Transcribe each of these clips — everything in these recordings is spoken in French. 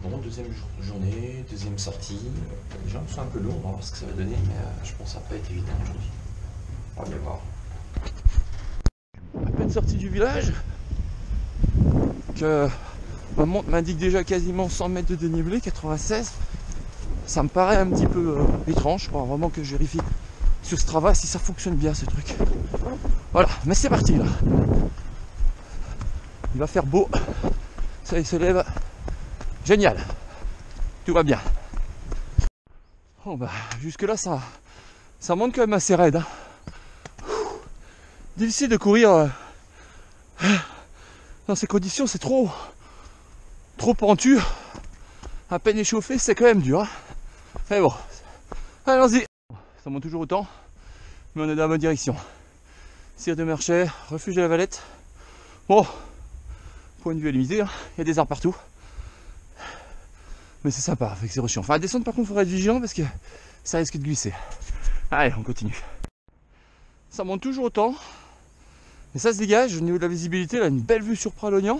Bon, deuxième journée, deuxième sortie. Les jambes sont un peu lourdes, on va voir ce que ça va donner, mais je pense que ça va pas être évident aujourd'hui. On va bien voir. À peine sorti du village, que ma montre m'indique déjà quasiment 100 mètres de dénivelé, 96. Ça me paraît un petit peu étrange, je crois vraiment que je vérifie sur Strava si ça fonctionne bien ce truc. Voilà, mais c'est parti là. Il va faire beau, ça il se lève. Génial, tout va bien. Bon bah jusque là ça monte quand même assez raide. Hein. Difficile de courir dans ces conditions, c'est trop pentu. À peine échauffé, c'est quand même dur. Hein. Mais bon, allons-y. Ça monte toujours autant, mais on est dans la bonne direction. Cire de Merchet, refuge de la Valette. Bon, point de vue limité, hein. Il y a des arbres partout. Mais c'est sympa avec zéro chiant. Enfin, à descendre par contre, il faudra être vigilant parce que ça risque de glisser. Allez, on continue. Ça monte toujours autant. Et ça se dégage au niveau de la visibilité. Là, une belle vue sur Pralognan.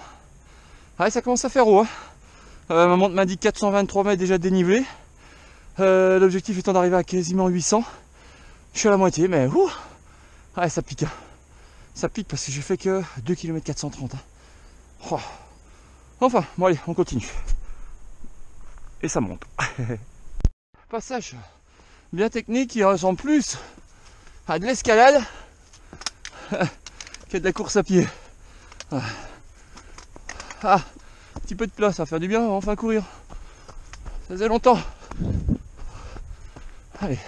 Ouais, ça commence à faire haut. Hein. Ma montre m'indique 423 mètres déjà de dénivelé. L'objectif étant d'arriver à quasiment 800. Je suis à la moitié, mais ouh, ouais, ça pique. Hein. Ça pique parce que j'ai fait que 2 km 430. Hein. Oh. Enfin, bon allez, on continue. Et ça monte. Passage bien technique qui ressemble plus à de l'escalade que de la course à pied. Ah, un petit peu de place, ça va faire du bien, on va enfin courir. Ça faisait longtemps. Allez.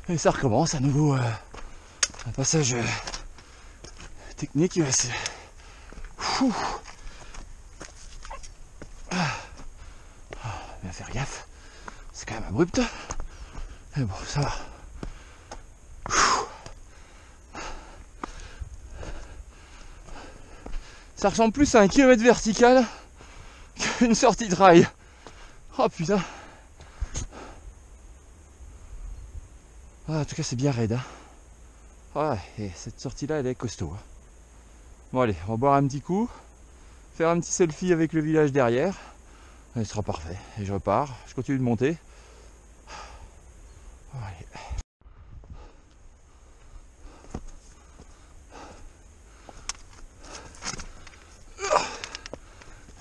Et ça recommence à nouveau. Un passage technique. Bien faire gaffe. C'est quand même abrupt. Mais bon, ça va. Ça ressemble plus à un kilomètre vertical qu'une sortie de rail. Oh putain. Ah, en tout cas, c'est bien raide. Hein. Ouais, et cette sortie-là, elle est costaud. Hein. Bon, allez, on va boire un petit coup. Faire un petit selfie avec le village derrière. Et ce sera parfait. Et je repars. Je continue de monter. Allez.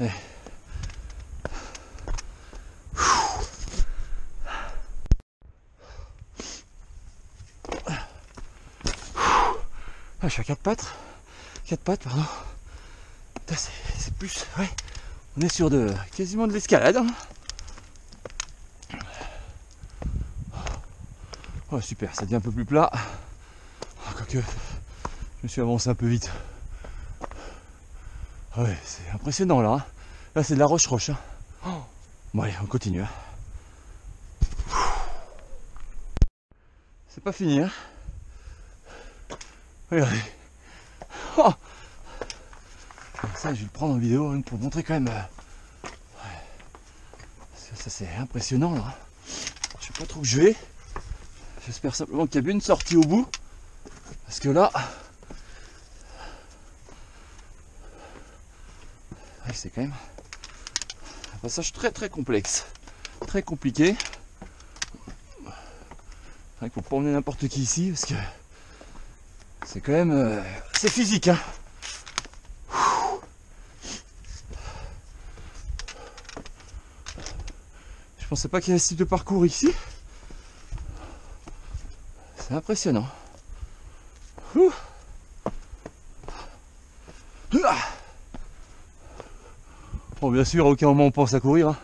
Allez. Ah, je suis à 4 pattes. 4 pattes, pardon. C'est plus. Ouais. On est sur quasiment de l'escalade. Hein. Oh super, ça devient un peu plus plat. Quoique, je me suis avancé un peu vite. Ouais, c'est impressionnant là. Hein. Là, c'est de la roche-roche. Hein. Oh. Bon, allez, on continue. Hein. C'est pas fini. Hein. Regardez. Oh. Ça, je vais le prendre en vidéo hein, pour montrer quand même. Ouais. Ça, c'est impressionnant là. Je sais pas trop où je vais. J'espère simplement qu'il y a bien une sortie au bout. Parce que là. Ouais, c'est quand même un passage très très complexe. Très compliqué. Il faut pas emmener n'importe qui ici parce que c'est quand même. C'est physique. Hein. Je pensais pas qu'il y avait ce type de parcours ici. C'est impressionnant. Bon, bien sûr, à aucun moment on pense à courir. Hein.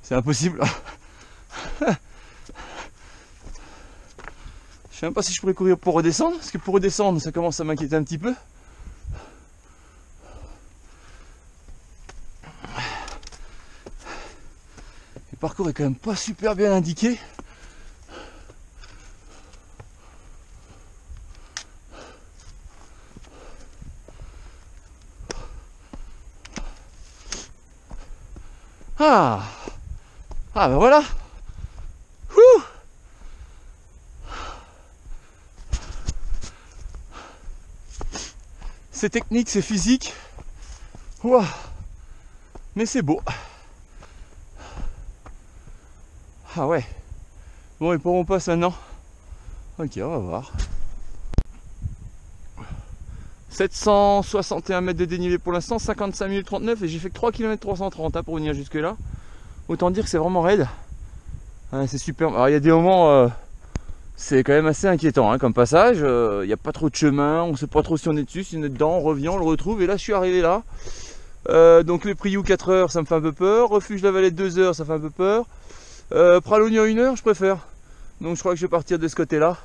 C'est impossible. Je sais même pas si je pourrais courir pour redescendre, parce que pour redescendre, ça commence à m'inquiéter un petit peu. Le parcours est quand même pas super bien indiqué. Ah, ah ben voilà. Ouh. C'est technique, c'est physique. Ouah. Mais c'est beau. Ah ouais. Bon, et pour on passe maintenant. Ok, on va voir. 761 mètres de dénivelé pour l'instant, 55 minutes 39 et j'ai fait que 3 km 330 pour venir jusque là. Autant dire que c'est vraiment raide. Ouais, c'est super. Alors il y a des moments, c'est quand même assez inquiétant hein, comme passage. Il n'y a pas trop de chemin, on ne sait pas trop si on est dessus, si on est dedans, on revient, on le retrouve. Et là je suis arrivé là. Donc les Priou 4 heures, ça me fait un peu peur. Refuge la Valette 2 heures, ça fait un peu peur. Pralognan 1 heure, je préfère. Donc je crois que je vais partir de ce côté-là.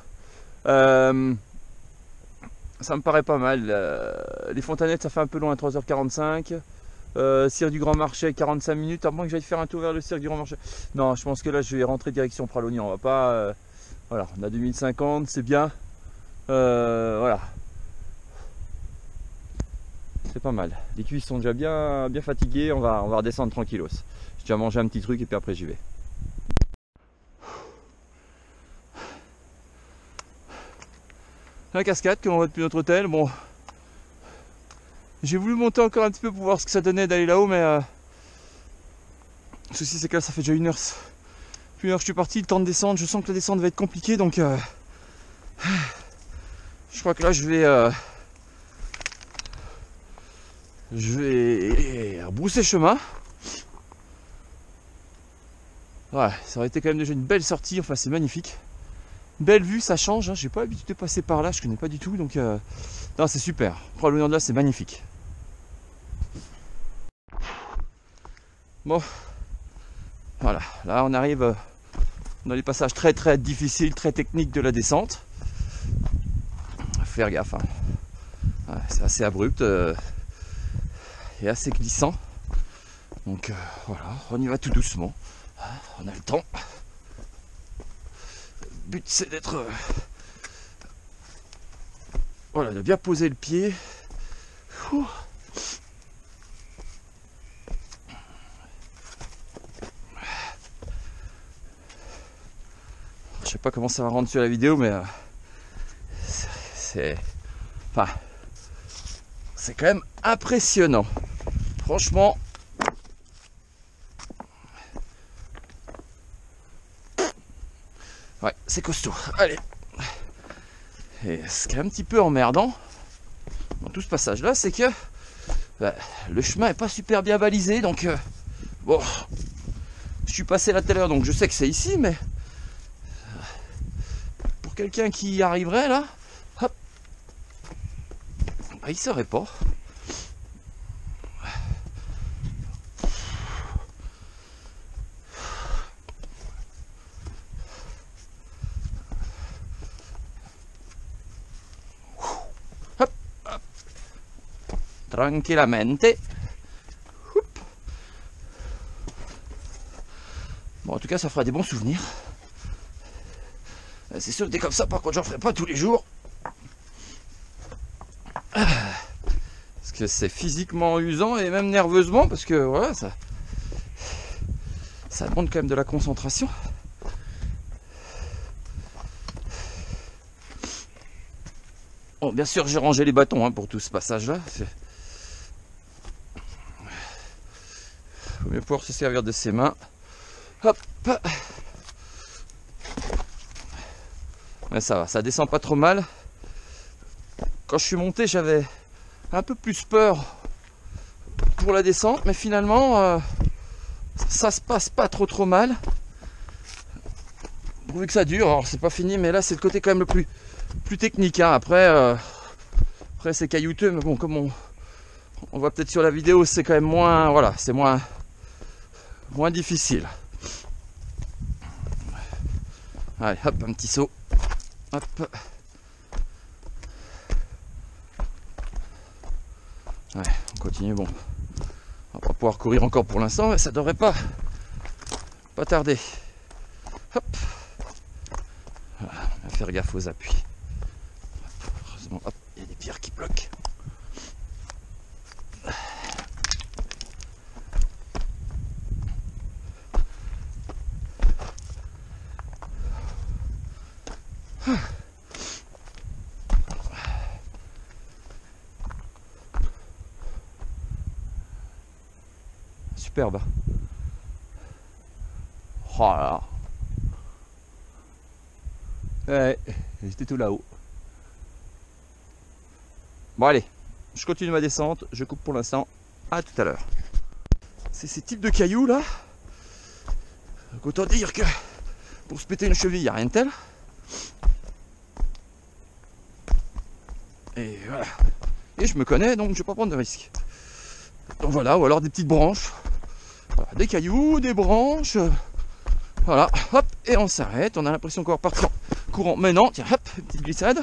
Ça me paraît pas mal. Les Fontanettes, ça fait un peu long à 3h45. Cirque du Grand Marché, 45 minutes. À moins que j'aille faire un tour vers le Cirque du Grand Marché. Non, je pense que là, je vais rentrer direction Pralognan. On va pas. Voilà, on a 2050, c'est bien. Voilà. C'est pas mal. Les cuisses sont déjà bien fatiguées. On va redescendre tranquillos. J'ai déjà mangé un petit truc et puis après, j'y vais. La cascade qu'on voit depuis notre hôtel, bon, j'ai voulu monter encore un petit peu pour voir ce que ça donnait d'aller là-haut, mais le souci c'est que là ça fait déjà 1 heure. Plus 1 heure que je suis parti, le temps de descendre, je sens que la descente va être compliquée, donc je crois que là je vais rebrousser chemin. Ouais, ça aurait été quand même déjà une belle sortie, enfin c'est magnifique. Belle vue, ça change, hein. J'ai pas l'habitude de passer par là, je connais pas du tout, donc non, c'est super. Pralognan de là, c'est magnifique. Bon, voilà, là on arrive dans les passages très difficiles, très techniques de la descente. Faire gaffe, hein. Ouais, c'est assez abrupt et assez glissant. Donc voilà, on y va tout doucement. On a le temps. Le but c'est d'être voilà, de bien poser le pied. Ouh. Je sais pas comment ça va rendre sur la vidéo, mais c'est enfin c'est quand même impressionnant. Franchement. Ouais, c'est costaud. Allez. Et ce qui est un petit peu emmerdant dans tout ce passage là, c'est que le chemin est pas super bien balisé, donc bon, je suis passé là tout à l'heure, donc je sais que c'est ici, mais pour quelqu'un qui y arriverait là, hop, il saurait pas. Tranquillamente. Bon, en tout cas, ça fera des bons souvenirs. C'est sûr que des comme ça, par contre, j'en ferai pas tous les jours. Parce que c'est physiquement usant et même nerveusement, parce que voilà, ça demande quand même de la concentration. Bon, bien sûr, j'ai rangé les bâtons hein, pour tout ce passage-là. Il faut mieux pouvoir se servir de ses mains. Hop. Mais ça va, ça descend pas trop mal. Quand je suis monté, j'avais un peu plus peur pour la descente, mais finalement, ça se passe pas trop mal. Pourvu que ça dure, alors c'est pas fini, mais là c'est le côté quand même le plus technique. Hein. Après c'est caillouteux, mais bon, comme on voit peut-être sur la vidéo, c'est quand même moins, voilà, c'est moins difficile. Allez, hop, un petit saut. Hop. Ouais, on continue, bon. On va pas pouvoir courir encore pour l'instant, mais ça devrait pas tarder. Hop. Voilà, on va faire gaffe aux appuis. Heureusement, hop, il y a des pierres qui bloquent. superbe. Oh là là. Ouais, j'étais tout là-haut. Bon allez, je continue ma descente, je coupe pour l'instant. À tout à l'heure. C'est ces types de cailloux là. Donc autant dire que pour se péter une cheville, il n'y a rien de tel. Et voilà. Et je me connais, donc je ne vais pas prendre de risques. Donc voilà, ou alors des petites branches. Voilà, des cailloux, des branches. Voilà, hop, et on s'arrête. On a l'impression qu'on va repartir en courant. Mais non, tiens, hop, petite glissade.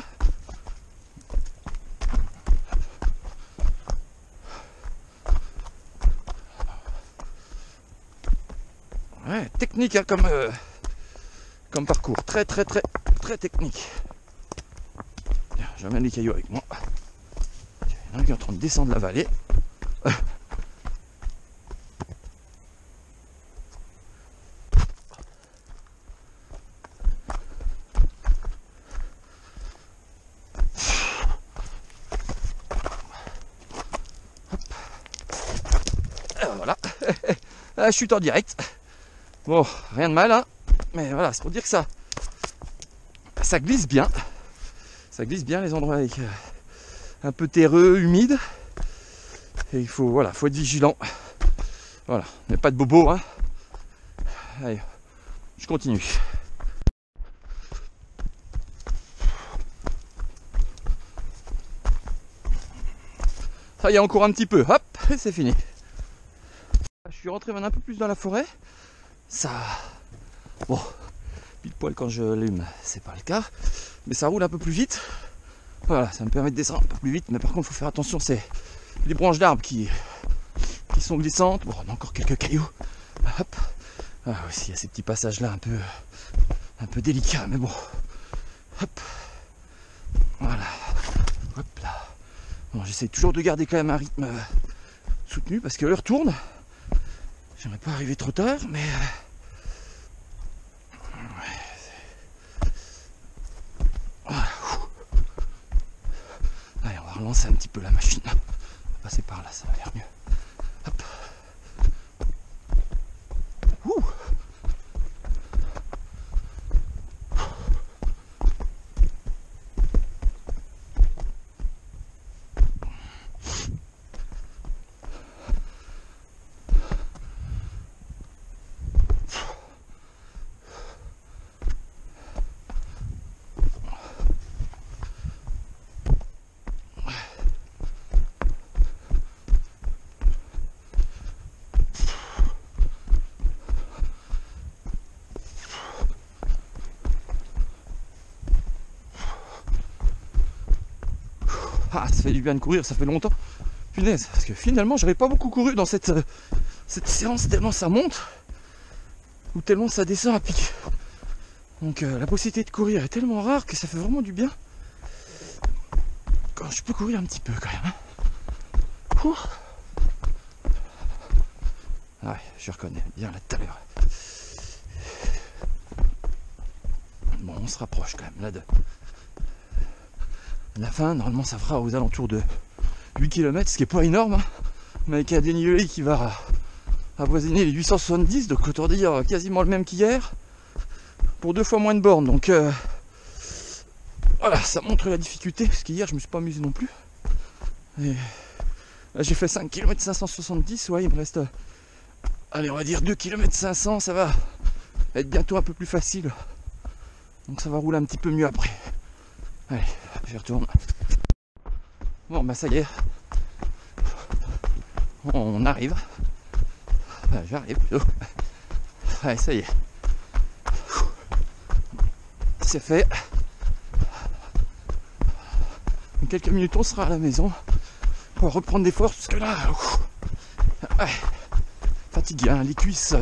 Ouais, technique hein, comme parcours. Très technique. J'amène les cailloux avec moi. Il y en a qui est en train de descendre la vallée. Voilà. Je suis en direct. Bon, rien de mal, hein. Mais voilà, c'est pour dire que ça glisse bien. Ça glisse bien les endroits avec un peu terreux, humide. Et il faut, voilà, faut être vigilant. Voilà, mais pas de bobo, hein. Allez, je continue. Ça y est, encore un petit peu. Hop, et c'est fini. Je suis rentré maintenant un peu plus dans la forêt. Ça... Bon, pile poil quand je l'allume, c'est pas le cas. Mais ça roule un peu plus vite. Voilà, ça me permet de descendre un peu plus vite. Mais par contre, il faut faire attention, c'est les branches d'arbres qui sont glissantes. Bon, on a encore quelques cailloux. Hop. Ah, aussi, il y a ces petits passages là un peu délicats, mais bon. Hop. Voilà. Hop là. Bon, j'essaie toujours de garder quand même un rythme soutenu parce que l'heure tourne. J'aimerais pas arriver trop tard, mais voilà. Allez, on va relancer un petit peu la machine. On va passer par là, ça va l'air mieux. Hop. Ouh. Ah, ça fait du bien de courir, ça fait longtemps. Punaise, parce que finalement, j'avais pas beaucoup couru dans cette séance tellement ça monte ou tellement ça descend à pic. Donc la possibilité de courir est tellement rare que ça fait vraiment du bien. Quand je peux courir un petit peu quand même. Hein. Ouh. Ah ouais, je reconnais bien là tout à l'heure. Bon, on se rapproche quand même là de la fin. Normalement ça fera aux alentours de 8 km, ce qui est pas énorme, hein, mais avec un dénivelé qui va avoisiner les 870, donc autant dire quasiment le même qu'hier, pour 2 fois moins de bornes. Donc voilà, ça montre la difficulté, parce qu'hier je me suis pas amusé non plus. Et là j'ai fait 5 km 570, ouais, il me reste, allez, on va dire 2 km 500, ça va être bientôt un peu plus facile. Donc ça va rouler un petit peu mieux après. Allez, j'y retourne. Bon, bah ça y est. On arrive. Enfin, j'arrive plutôt. Allez, ça y est. C'est fait. Dans quelques minutes, on sera à la maison. On va reprendre des forces parce que là, ouais, fatigué, hein, les cuisses,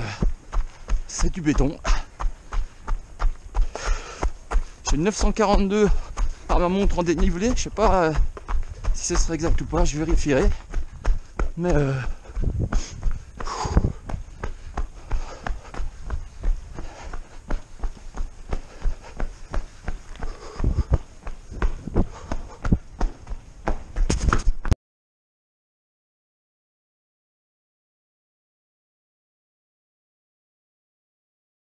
c'est du béton. J'ai 942 par ma montre en dénivelé. Je sais pas si ce serait exact ou pas, je vérifierai. Mais